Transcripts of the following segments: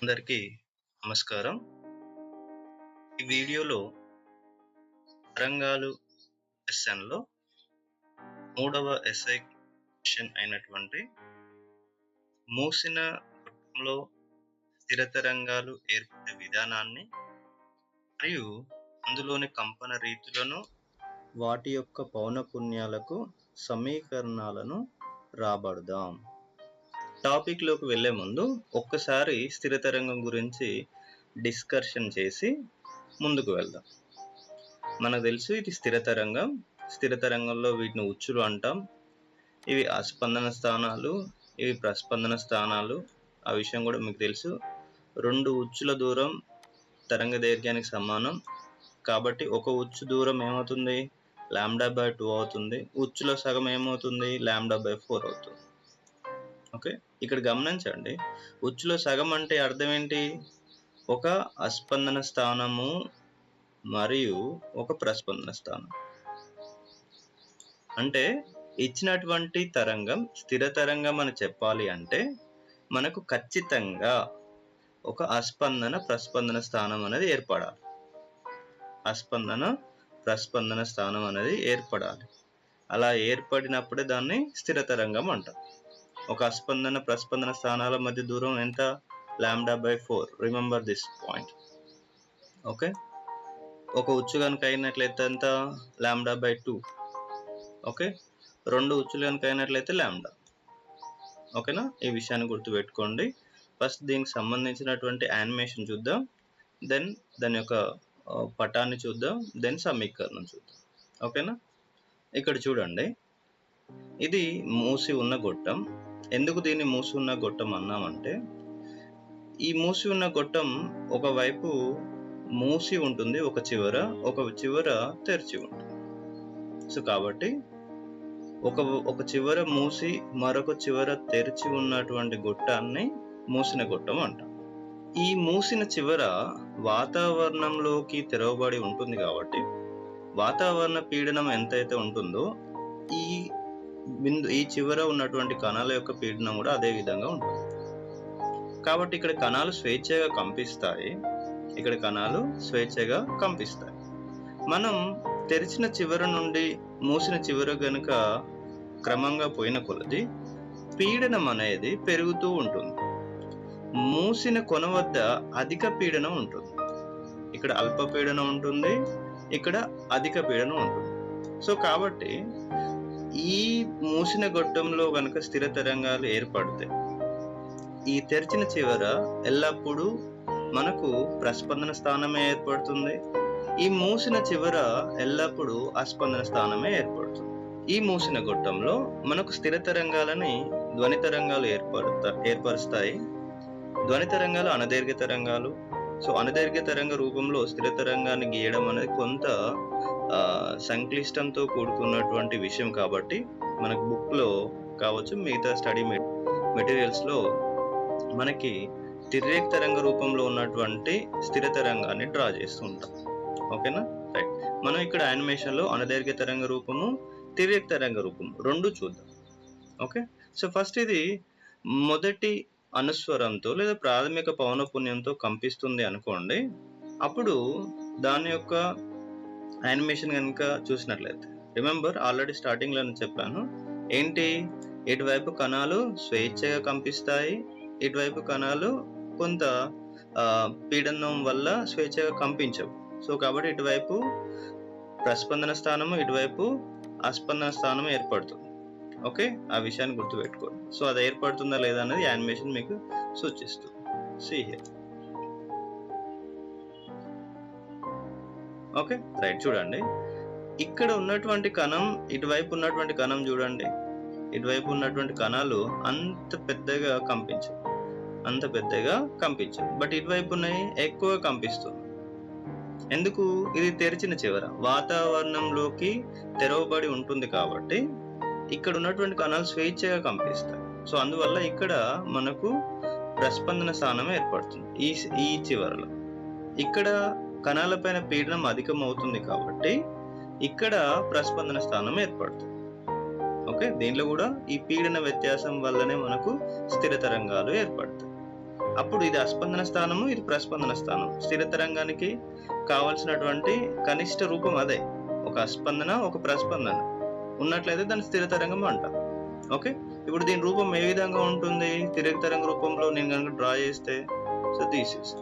అందరికీ నమస్కారం. ఈ వీడియోలో తరంగాలు లెసన్‌లో మూడవ ఎస్సై క్వెషన్ అయినటువంటి మూసిన గొట్టంలో స్థిర తరంగాలు ఏర్పడే విధానాన్ని మరియు అందులోని కంపన రీతులను, వాటి యొక్క పౌనఃపున్యాలకు సమీకరణాలను రాబడదాం. టాపిక్‌లోకి వెళ్ళే ముందు ఒక్కసారి స్థిర తరంగం గురించి డిస్కషన్ చేసి ముందుకు వెళ్దాం. మనకు తెలుసు ఇది స్థిర తరంగం. స్థిర తరంగంలో వీటిని ఉచ్చులు అంటాం. ఇవి ఆస్పందన స్థానాలు, ఇవి ప్రస్పందన స్థానాలు. ఆ విషయం కూడా మీకు తెలుసు. 2 ఉచ్చుల దూరం తరంగ దైర్ఘ్యానికి సమానం. కాబట్టి ఒక ఉచ్చు దూరం ఏమవుతుంది? λ/2 అవుతుంది. ఉచ్చులో సగం ఏమవుతుంది? λ/4 అవుతుంది. ఓకే, ఇక్కడ గమనించండి. ఉచ్చులో సగం అంటే అర్థం ఏంటి? ఒక అస్పందన స్థానము మరియు ఒక ప్రస్పందన స్థానం. అంటే ఇచ్చినటువంటి తరంగం స్థిర తరంగం అని చెప్పాలి అంటే మనకు ఖచ్చితంగా ఒక అస్పందన ప్రస్పందన స్థానం అనేది ఏర్పడాలి. అస్పందన ప్రస్పందన స్థానం అనేది ఏర్పడాలి. అలా ఏర్పడినప్పుడే దాన్ని స్థిర తరంగం అంటాం. ఒక అస్పందన ప్రస్పందన స్థానాల మధ్య దూరం ఎంత? λ/4. Remember this point. ఓకే, ఒక ఉచ్చు కనుక అయినట్లయితే ఎంత? λ/2. ఓకే, 2 ఉచ్చులు కనుక అయినట్లయితే λ. ఓకేనా? ఈ విషయాన్ని గుర్తుపెట్టుకోండి. ఫస్ట్ దీనికి సంబంధించినటువంటి యానిమేషన్ చూద్దాం, దెన్ దాని యొక్క పటాన్ని చూద్దాం, దెన్ సమీకరణం చూద్దాం. ఓకేనా? ఇక్కడ చూడండి, ఇది మూసి ఉన్న గొట్టం. ఎందుకు దీన్ని మూసి ఉన్న గొట్టం అన్నామంటే, ఈ మూసి ఉన్న గొట్టం ఒకవైపు మూసి ఉంటుంది, ఒక చివర తెరిచి ఉంటుంది. సో కాబట్టి ఒక చివర మూసి మరొక చివర తెరిచి ఉన్నటువంటి గొట్టాన్ని మూసిన గొట్టం అంటాం. ఈ మూసిన చివర వాతావరణంలోకి తెరవబడి ఉంటుంది కాబట్టి వాతావరణ పీడనం ఎంతైతే ఉంటుందో ఈ చివర ఉన్నటువంటి కణాల యొక్క పీడనం కూడా అదే విధంగా ఉంటుంది. కాబట్టి ఇక్కడ కణాలు స్వేచ్ఛగా కంపిస్తాయి. మనం తెరిచిన చివర నుండి మూసిన చివర గనుక క్రమంగా పోయిన కొలది పీడనం అనేది పెరుగుతూ ఉంటుంది. మూసిన కొన వద్ద అధిక పీడనం ఉంటుంది. ఇక్కడ అల్ప పీడనం ఉంటుంది, ఇక్కడ అధిక పీడనం ఉంటుంది. సో కాబట్టి ఈ మూసిన గొట్టంలో గనుక స్థిర తరంగాలు ఏర్పడతాయి. ఈ తెరిచిన చివర ఎల్లప్పుడూ మనకు ప్రస్పందన స్థానమే ఏర్పడుతుంది. ఈ మూసిన చివర ఎల్లప్పుడూ అస్పందన స్థానమే ఏర్పడుతుంది. ఈ మూసిన గొట్టంలో మనకు స్థిర తరంగాలని ధ్వని తరంగాలు ఏర్పరుస్తాయి. ధ్వని తరంగాలు అనదైర్ఘ్య తరంగాలు. సో అనదైర్ఘ్య తరంగ రూపంలో స్థిర తరంగాన్ని గీయడం అనేది కొంత సంక్లిష్టంతో కూడుకున్నటువంటి విషయం. కాబట్టి మనకు బుక్లో కావచ్చు, మిగతా స్టడీ మెటీరియల్స్లో మనకి తిర్రేక తరంగ రూపంలో ఉన్నటువంటి స్థిర తరంగాన్ని డ్రా చేస్తూ ఉంటాం. ఓకేనా? రైట్. మనం ఇక్కడ యానిమేషన్లో అనదైర్ఘ్య తరంగ రూపము, తిర్రేక తరంగ రూపము రెండు చూద్దాం. ఓకే, సో ఫస్ట్ ఇది మొదటి అనుస్వరంతో లేదా ప్రాథమిక పౌనఃపున్యంతో కంపిస్తుంది అనుకోండి. అప్పుడు దాని యొక్క యానిమేషన్ కనుక చూసినట్లయితే, రిమెంబర్ ఆల్రెడీ స్టార్టింగ్లో చెప్పాను ఏంటి, ఇటువైపు కణాలు స్వేచ్ఛగా కంపిస్తాయి, ఇటువైపు కణాలు కొంత పీడనం వల్ల స్వేచ్ఛగా కంపించవు. సో కాబట్టి ఇటువైపు ప్రస్పందన స్థానము, ఇటువైపు అస్పందన స్థానం ఏర్పడుతుంది. ఓకే, ఆ విషయాన్ని గుర్తుపెట్టుకోండి. సో అది ఏర్పడుతుందా లేదా అనేది యానిమేషన్ మీకు సూచిస్తుంది. See here. Okay, right. చూడండి, ఇక్కడ ఉన్నటువంటి కణం, ఇటువైపు ఉన్నటువంటి కణం చూడండి. ఇటువైపు ఉన్నటువంటి కణాలు అంత పెద్దగా కంపించవు, బట్ ఇటువైపు ఉన్నాయి ఎక్కువ కంపిస్తుంది. ఎందుకు? ఇది తెరిచిన చివర వాతావరణంలోకి తెరవబడి ఉంటుంది కాబట్టి ఇక్కడ ఉన్నటువంటి కణాలు స్వేచ్ఛగా కంపిస్తాయి. సో అందువల్ల ఇక్కడ మనకు ప్రస్పందన స్థానం ఏర్పడుతుంది. ఈ చివరలో ఇక్కడ కణాలపైన పీడనం అధికం అవుతుంది కాబట్టి ఇక్కడ ప్రస్పందన స్థానం ఏర్పడుతుంది. ఓకే, దీంట్లో కూడా ఈ పీడన వ్యత్యాసం వల్లనే మనకు స్థిర తరంగాలు ఏర్పడతాయి. అప్పుడు ఇది అస్పందన స్థానము, ఇది ప్రస్పందన స్థానం. స్థిర తరంగానికి కావాల్సినటువంటి కనిష్ట రూపం అదే. ఒక అస్పందన, ఒక ప్రస్పందన ఉన్నట్లయితే దాన్ని స్థిర తరంగం అంటాం. ఓకే, ఇప్పుడు దీని రూపం ఏ విధంగా ఉంటుంది? తిరగ తరంగ రూపంలో నేను కనుక డ్రా చేస్తే సో దిస్ ఇస్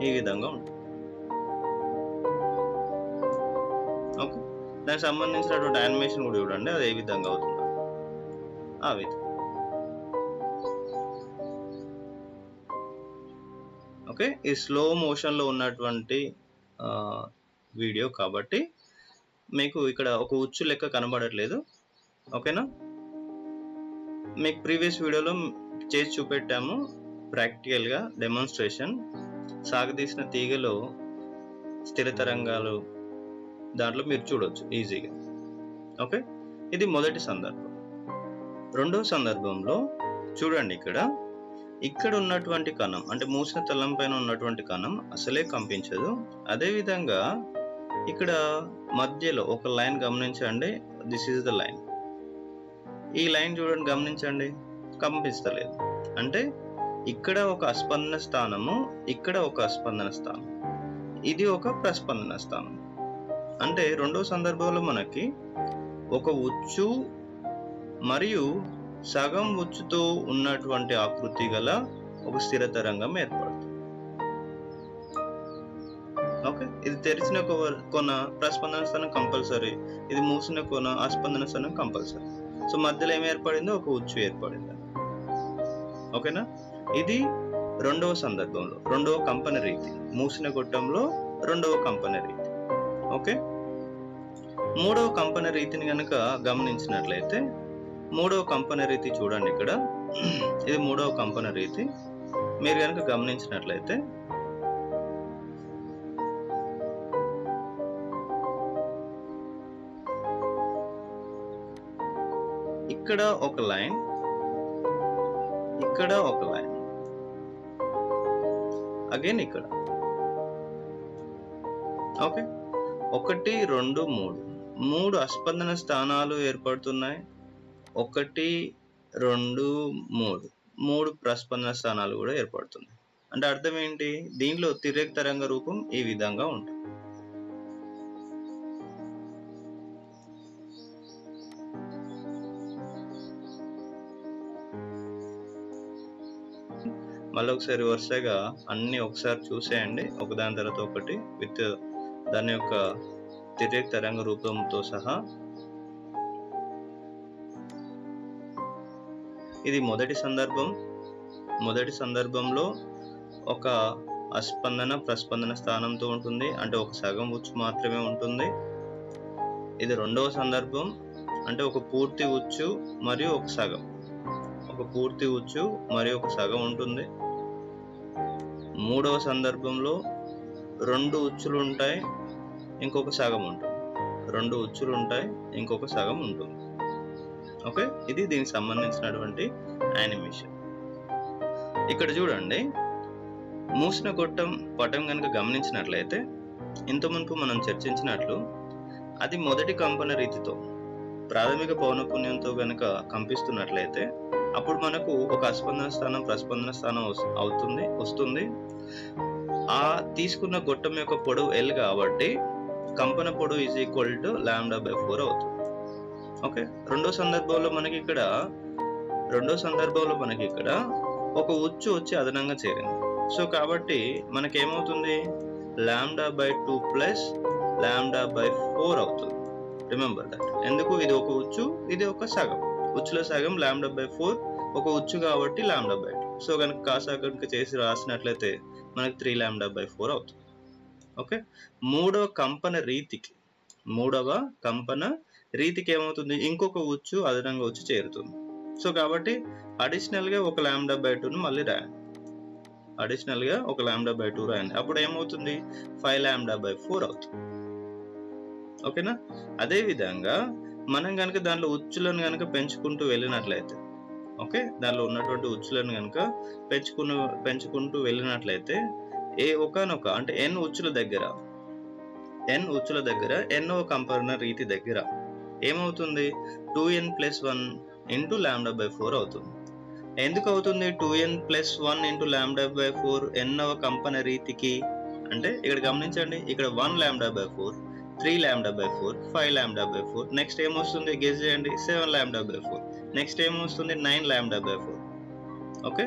ఈ విధంగా ఉంటుంది. ఓకే, దానికి సంబంధించినటువంటి యానిమేషన్ కూడా చూడండి, అది ఏ విధంగా అవుతుందో ఆ విధంగా. ఓకే, ఈ స్లో మోషన్లో ఉన్నటువంటి వీడియో కాబట్టి మీకు ఇక్కడ ఒక ఉచ్చు లెక్క కనబడట్లేదు. ఓకేనా, మీకు ప్రీవియస్ వీడియోలో చేసి చూపెట్టాము ప్రాక్టికల్గా డెమాన్స్ట్రేషన్. సాగదీసిన తీగలో స్థిర తరంగాలు దాంట్లో మీరు చూడొచ్చు ఈజీగా. ఓకే, ఇది మొదటి సందర్భం. రెండవ సందర్భంలో చూడండి, ఇక్కడ ఉన్నటువంటి కణం అంటే మూసిన తలం పైన ఉన్నటువంటి కణం అసలే కంపించదు. అదేవిధంగా ఇక్కడ మధ్యలో ఒక లైన్ గమనించండి, దిస్ ఈజ్ ద లైన్. ఈ లైన్ చూడండి, గమనించండి, కంపిస్తలేదు. అంటే ఇక్కడ ఒక అస్పందన స్థానము, ఇక్కడ ఒక అస్పందన స్థానం, ఇది ఒక ప్రస్పందన స్థానం. అంటే రెండో సందర్భంలో మనకి ఒక ఉచ్చు మరియు సగం ఉచ్చుతో ఉన్నటువంటి ఆకృతి గల ఒక స్థిర తరంగం ఏర్పడుతుంది. ఓకే, ఇది తెరిచిన కొన ప్రస్పందన స్థానం కంపల్సరీ, ఇది మూసిన కొన అస్పందన స్థానం కంపల్సరీ. సో మధ్యలో ఏమి ఏర్పడిందో ఒక ఉచ్చు ఏర్పడింది. ఓకేనా, ఇది రెండవ సందర్భంలో రెండవ కంపన రీతి, మూసిన గొట్టంలో రెండవ కంపన రీతి. ఓకే, మూడవ కంపన రీతిని కనుక గమనించినట్లయితే మూడవ కంపన రీతి చూడండి, ఇది మూడవ కంపన రీతి. మీరు కనుక గమనించినట్లయితే ఇక్కడ ఒక లైన్, ఇక్కడ ఒక లైన్, అగైన్ ఇక్కడ. ఓకే, 1 2 3 అస్పందన స్థానాలు ఏర్పడుతున్నాయి. 1 2 3 ప్రస్పందన స్థానాలు కూడా ఏర్పడుతున్నాయి. అంటే అర్థం ఏంటి? దీనిలో తిర్యక్ తరంగ రూపం ఈ విధంగా ఉంటుంది. మళ్ళీ ఒకసారి వరుసగా అన్ని ఒకసారి చూసేయండి, ఒకదాని తర్వాత ఒకటి, విత్ దాని యొక్క తిర్యక్ తరంగ రూపంతో సహా. ఇది మొదటి సందర్భం. మొదటి సందర్భంలో ఒక అస్పందన ప్రస్పందన స్థానంతో ఉంటుంది, అంటే ఒక సగం ఉచ్చు మాత్రమే ఉంటుంది. ఇది రెండవ సందర్భం, అంటే ఒక పూర్తి ఉచ్చు మరియు ఒక సగం, ఒక పూర్తి ఉచ్చు మరియు ఒక సగం ఉంటుంది. మూడవ సందర్భంలో 2 ఉచ్చులు ఉంటాయి, ఇంకొక సగం ఉంటుంది. 2 ఉచ్చులు ఉంటాయి, ఇంకొక సగం ఉంటుంది. ఓకే, ఇది దీనికి సంబంధించినటువంటి యానిమేషన్. ఇక్కడ చూడండి, మూసిన గొట్టం పటం కనుక గమనించినట్లయితే ఇంతకుముందు మనం చర్చించినట్లు అది మొదటి కంపన రీతితో ప్రాథమిక పౌనఃపున్యంతో కనుక కంపిస్తున్నట్లయితే అప్పుడు మనకు ఒక అస్పందన స్థానం ప్రస్పందన స్థానం వస్తుంది. ఆ తీసుకున్న గొట్టం యొక్క పొడవు L కాబట్టి కంపన పొడవు ఈజ్ ఈక్వల్ టు λ/4 అవుతుంది. ఓకే, రెండో సందర్భంలో మనకి ఇక్కడ ఒక ఉచ్చు వచ్చి అదనంగా చేరింది. సో కాబట్టి మనకేమవుతుంది? λ/2 ప్లస్ λ/4 అవుతుంది. Remember that. ఎందుకు? ఇది ఒక ఉచ్చు, ఇది ఒక సగం. ఉచ్చులో సగం λ/4, ఒక ఉచ్చు కాబట్టి λ/2. సో కనుక కాసా కనుక చేసి రాసినట్లయితే మనకి 3λ/4 అవుతుంది. ఓకే, మూడవ కంపన రీతికి ఏమవుతుంది? ఇంకొక ఉచ్చు అదనంగా వచ్చి చేరుతుంది. సో కాబట్టి అడిషనల్ గా ఒక λ/2ను మళ్ళీ రాయండి. అప్పుడు ఏమవుతుంది? 5λ/4 అవుతుంది. ఓకేనా, అదే విధంగా మనం కనుక దాంట్లో ఉచ్చులను కనుక పెంచుకుంటూ వెళ్ళినట్లయితే, ఓకే, దానిలో ఉన్నటువంటి ఉచ్చులను కనుక పెంచుకుంటూ వెళ్ళినట్లయితే ఒకనొక అంటే n ఉచ్చుల దగ్గర ఎన్నో కంపన రీతి దగ్గర ఏమవుతుంది? 2n + 1 × λ/4 అవుతుంది. ఎందుకు అవుతుంది 2n+1 ఇంటూ λ/4 ఎన్నవ కంపన రీతికి అంటే ఇక్కడ గమనించండి, ఇక్కడ 1 λ/4, 3 λ/4, 5 λ/4, నెక్స్ట్ ఏమొస్తుంది గెస్ చేయండి 7 λ/4, నెక్స్ట్ ఏమొస్తుంది 9 λ/4. ఓకే,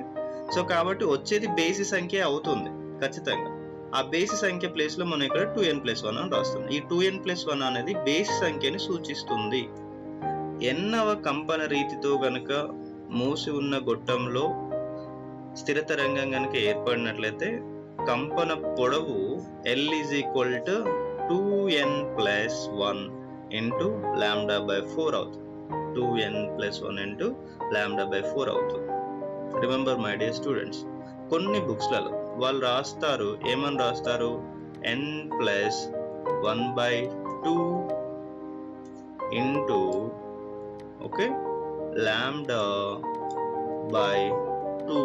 సో కాబట్టి వచ్చేది బేసి సంఖ్య అవుతుంది ఖచ్చితంగా. ఆ బేసి సంఖ్య ప్లేస్ లో మనం ఇక్కడ 2n+1 అని రాస్తాం. ఈ 2n+1 అనేది బేసి సంఖ్యని సూచిస్తుంది. ఎన్నవ కంపన రీతితో గనుక మూసి ఉన్న గొట్టంలో స్థిర తరంగం గనుక ఏర్పడినట్లయితే కంపన పొడవు L is equal to 2n+1 into λ/4 అవుతుంది. 2n+1 ఇంటూ λ/4 అవుతుంది. రిమెంబర్ మై డియర్ స్టూడెంట్స్, కొన్ని బుక్స్లలో వాళ్ళు రాస్తారు, ఏమని రాస్తారు, n+1/2 ఇంటూ ఓకే λ/2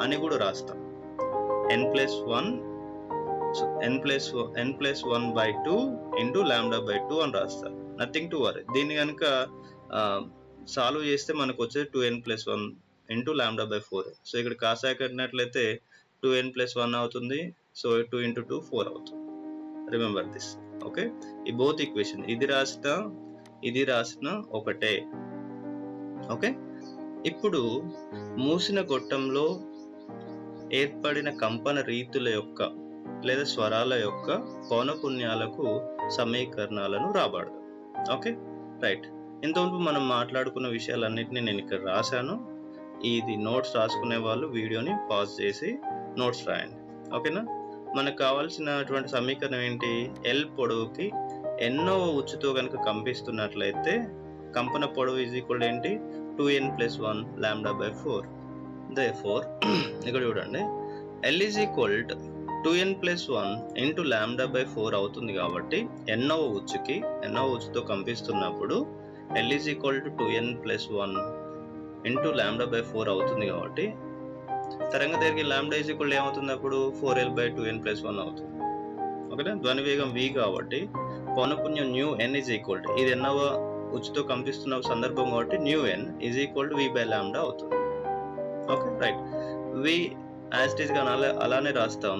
అని కూడా రాస్తాం. n+1/2 ఇంటూ λ/2 అని రాస్తారు. Nothing to worry. దీన్ని కనుక సాల్వ్ చేస్తే మనకు వచ్చేది 2n+1 ఇంటూ λ/4. సో ఇక్కడ కాసాకట్టినట్లయితే 2n+1 అవుతుంది. సో 2 ఇంటూ 2 4 అవుతుంది. Remember this. ఓకే, ఈ బోత్ ఈక్వేషన్ ఇది రాసిన ఒకటే. ఓకే, ఇప్పుడు మూసిన గొట్టంలో ఏర్పడిన కంపన రీతుల యొక్క లేదా స్వరాల యొక్క పౌనపున్యాలకు సమీకరణాలను రాబడదాం. Okay right. ఇంతవరకు మనం మాట్లాడుకున్న విషయాలన్నింటినీ నేను ఇక్కడ రాశాను. ఇది నోట్స్ రాసుకునే వాళ్ళు వీడియోని పాజ్ చేసి నోట్స్ రాయండి. ఓకేనా. మనకు కావాల్సినటువంటి సమీకరణం ఏంటి, ఎల్ పొడవుకి ఎన్నో ఉచ్చుతో కనుక కంపిస్తున్నట్లయితే కంపన పొడవు ఈజ్ ఈక్వల్ ఏంటి 2n+1 λ/4. therefore ఇక్కడ చూడండి, L is equal to 2n+1 into λ/4 అవుతుంది. కాబట్టి ఎన్నవ ఉచ్చుతో కంపిస్తున్నప్పుడు L is equal to 2n+1 into λ/4 అవుతుంది. కాబట్టి తరంగ దైర్ఘ్యం λ is equal to ఏమవుతుంది అప్పుడు 4l/2n+1 అవుతుంది. ఓకేనా. ధ్వని వేగం v కాబట్టి పౌనపున్యం n is equal to, ఇది ఎన్నవ ఉచ్చుతో కంపిస్తున్న సందర్భం కాబట్టి n is equal to v/λ అవుతుంది. Okay right. v as it is గా అలానే రాస్తాం.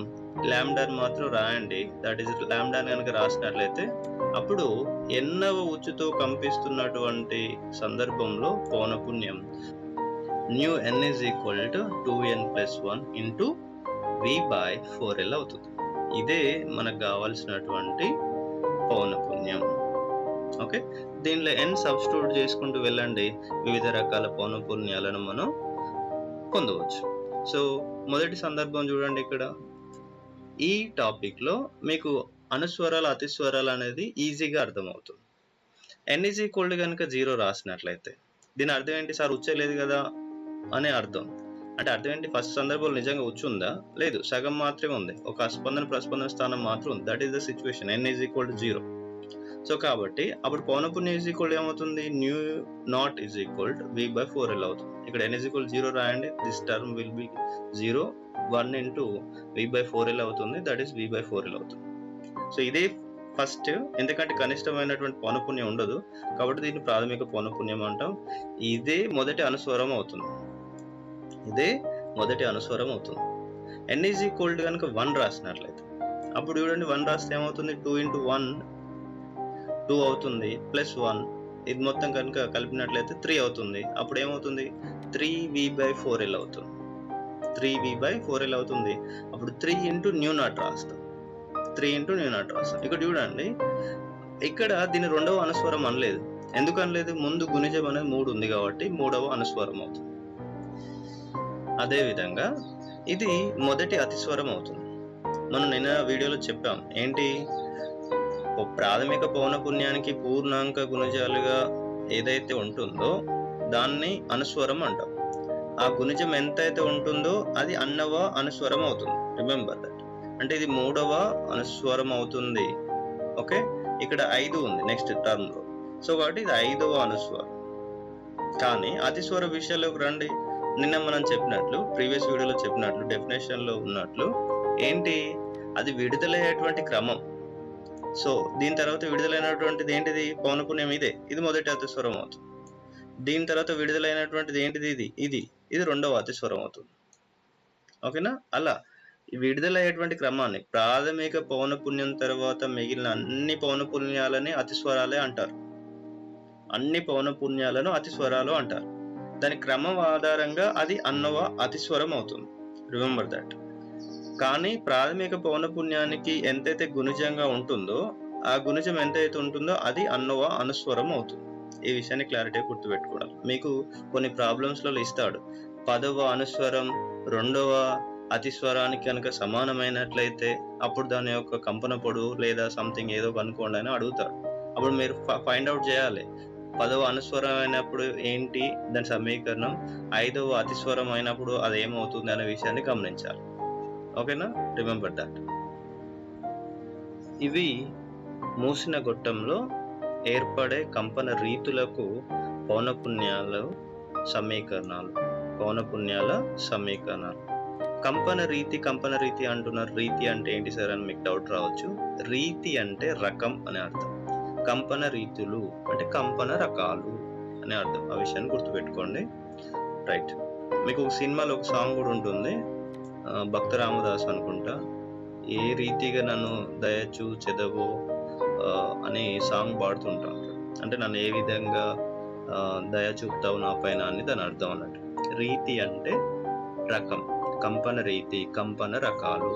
లాంబ్డాని మాత్రం రాయండి. దట్ ఈస్ లాంబ్డాని కనుక రాసినట్లయితే అప్పుడు ఎన్నవ ఉచ్చుతో కంపిస్తున్నటువంటి సందర్భంలో పౌనపున్యం n is equal to 2n+1 into v/4l అవుతుంది. ఇదే మనకు కావాల్సినటువంటి పౌనపున్యం. ఓకే, దీనిలో n సబ్స్టిట్యూట్ చేసుకుంటూ వెళ్ళండి, వివిధ రకాల పౌనపున్యాలను మనం పొందవచ్చు. సో మొదటి సందర్భం చూడండి, ఇక్కడ ఈ టాపిక్ లో మీకు అనుస్వరాలు అతిస్వరాలు అనేది ఈజీగా అర్థమవుతుంది. n is equal to కనుక 0 రాసినట్లయితే దీని అర్థం ఏంటి, సార్ ఉచ్చలేదు కదా అనే అర్థం. అంటే అర్థం ఏంటి, ఫస్ట్ సందర్భంలో నిజంగా ఉచ్చు ఉందా, లేదు, సగం మాత్రమే ఉంది, ఒక స్పందన ప్రస్పందన స్థానం మాత్రం ఉంది. That is the situation. n is equal to 0. So కాబట్టి అప్పుడు పౌనపున్యం ఈజ్ ఈక్వల్ ఏమవుతుంది, n0 is equal to v/4l అవుతుంది. ఇక్కడ n is equal to 0 రాయండి. This term will be 0, 1 into v/4l అవుతుంది. దట్ ఈస్ v/4l అవుతుంది. సో ఇదే ఫస్ట్, ఎందుకంటే కనిష్టమైనటువంటి పౌనపున్యం ఉండదు కాబట్టి దీన్ని ప్రాథమిక పౌనపున్యం అంటాం. ఇదే మొదటి అనుస్వరం అవుతుంది. n is equal to కనుక 1 రాసినట్లయితే అప్పుడు చూడండి, 1 రాస్తే ఏమవుతుంది, 2 ఇంటూ 1 2 అవుతుంది, +1 ఇది మొత్తం కనుక కలిపినట్లయితే 3 అవుతుంది. అప్పుడు ఏమవుతుంది, 3v/4l అవుతుంది. 3v/4l అవుతుంది. అప్పుడు 3 ఇంటూ n0 రాస్తాం. ఇక్కడ చూడండి, ఇక్కడ దీని రెండవ అనుస్వరం అనలేదు. ఎందుకు అనలేదు, ముందు గుణిజం అనేది 3 ఉంది కాబట్టి మూడవ అనుస్వరం అవుతుంది. అదే విధంగా ఇది మొదటి అతిస్వరం అవుతుంది. మనం నిన్న వీడియోలో చెప్పాం ఏంటి, ప్రాథమిక పౌనపున్యానికి పూర్ణాంక గుణిజాలుగా ఏదైతే ఉంటుందో దాన్ని అనుస్వరం అంటాం. ఆ గుణిజం ఎంతైతే ఉంటుందో అది అన్నవ అనుస్వరం అవుతుంది. Remember that. అంటే ఇది మూడవ అనుస్వరం అవుతుంది. ఓకే, ఇక్కడ 5 ఉంది నెక్స్ట్ టర్మ్ లో. సో కాబట్టి ఇది 5వ అనుస్వరం. కానీ అతిస్వర విషయాల్లోకి రండి. నిన్న మనం చెప్పినట్లు, ప్రీవియస్ వీడియోలో చెప్పినట్లు, డెఫినేషన్ లో ఉన్నట్లు ఏంటి, అది విడుదలయ్యేటువంటి క్రమం. సో దీని తర్వాత విడుదలైనటువంటిది ఏంటిది, పౌనపున్యం ఇదే, ఇది మొదటి అతిస్వరం అవుతుంది. దీని తర్వాత విడుదలైనటువంటిది ఏంటిది, ఇది ఇది రెండవ అతిస్వరం అవుతుంది. ఓకేనా? అలా విడుదలయ్యేటువంటి క్రమాన్ని ప్రాథమిక పౌనఃపున్యం తర్వాత మిగిలిన అన్ని పౌనఃపున్యాలని అతిస్వరాలే అంటారు. అన్ని పౌనఃపున్యాలను అతిస్వరాలు అంటారు. దాని క్రమం ఆధారంగా అది అన్నవ అతిస్వరం అవుతుంది. Remember that. కానీ ప్రాథమిక పౌనఃపున్యానికి ఎంతైతే గుణిజంగా ఉంటుందో ఆ గుణిజం ఎంతైతే ఉంటుందో అది అన్నవ అనుస్వరం అవుతుంది. ఈ విషయాన్ని క్లారిటీగా గుర్తుపెట్టుకోవాలి. మీకు కొన్ని ప్రాబ్లమ్స్లలో ఇస్తాడు. 10వ అనుస్వరం 2వ అతిస్వరానికి కనుక సమానమైనట్లయితే అప్పుడు దాని యొక్క కంపన పొడవు లేదా సంథింగ్ ఏదో కనుక్కోండి అని అడుగుతాడు. అప్పుడు మీరు ఫైండ్ అవుట్ చేయాలి. 10వ అనుస్వరం అయినప్పుడు ఏంటి దాని సమీకరణం, 5వ అతిస్వరం అయినప్పుడు అది ఏమవుతుంది అనే విషయాన్ని గమనించాలి. ఓకేనా? Remember that. ఇవి మూసిన గొట్టంలో ఏర్పడే కంపన రీతులకు పౌనఃపున్యాల సమీకరణాలు. కంపన రీతి అంటున్నారు. రీతి అంటే ఏంటి సార్ అని మీకు డౌట్ రావచ్చు. రీతి అంటే రకం అని అర్థం. కంపన రీతులు అంటే కంపన రకాలు అని అర్థం. ఆ విషయాన్ని గుర్తుపెట్టుకోండి. రైట్. మీకు ఒక సినిమాలో ఒక సాంగ్ కూడా ఉంటుంది, భక్త రామదాస్ అనుకుంటా, ఏ రీతిగా నన్ను దయచూచెదవో అని సాంగ్ పాడుతుంటాం. అంటే నన్ను ఏ విధంగా దయ చూపుతావు నా పైన అని దాని అర్థం అన్నట్టు. రీతి అంటే రకం, కంపన రీతి, కంపన రకాలు.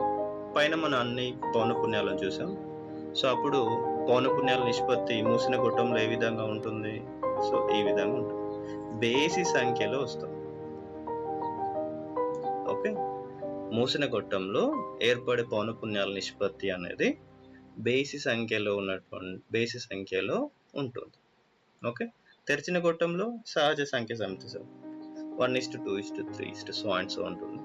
పైన మనం అన్ని పౌనఃపున్యాలను చూసాం. సో అప్పుడు పౌనఃపున్యాల నిష్పత్తి మూసిన గొట్టంలో ఏ విధంగా ఉంటుంది? సో ఈ విధంగా ఉంటుంది. బేసి సంఖ్యలో వస్తాం. ఓకే. మూసిన గొట్టంలో ఏర్పడే పౌనఃపున్యాల నిష్పత్తి అనేది బేసి సంఖ్యలో ఉంటుంది. ఓకే. తెరిచిన గొట్టంలో సహజ సంఖ్య సమితి సార్ 1:2:3 సో అండ్ సో ఉంటుంది.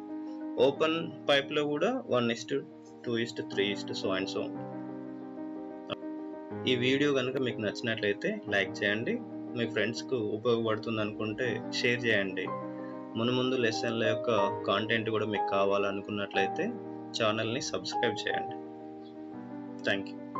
ఓపెన్ పైప్ లో కూడా 1:2:3 సో అండ్ సో ఉంటుంది. ఈ వీడియో కనుక మీకు నచ్చినట్లయితే లైక్ చేయండి. మీ ఫ్రెండ్స్కు ఉపయోగపడుతుంది అనుకుంటే షేర్ చేయండి. ముందు లెసన్ల యొక్క కాంటెంట్ కూడా మీకు కావాలనుకున్నట్లయితే ఛానల్ని సబ్స్క్రైబ్ చేయండి. Thank you.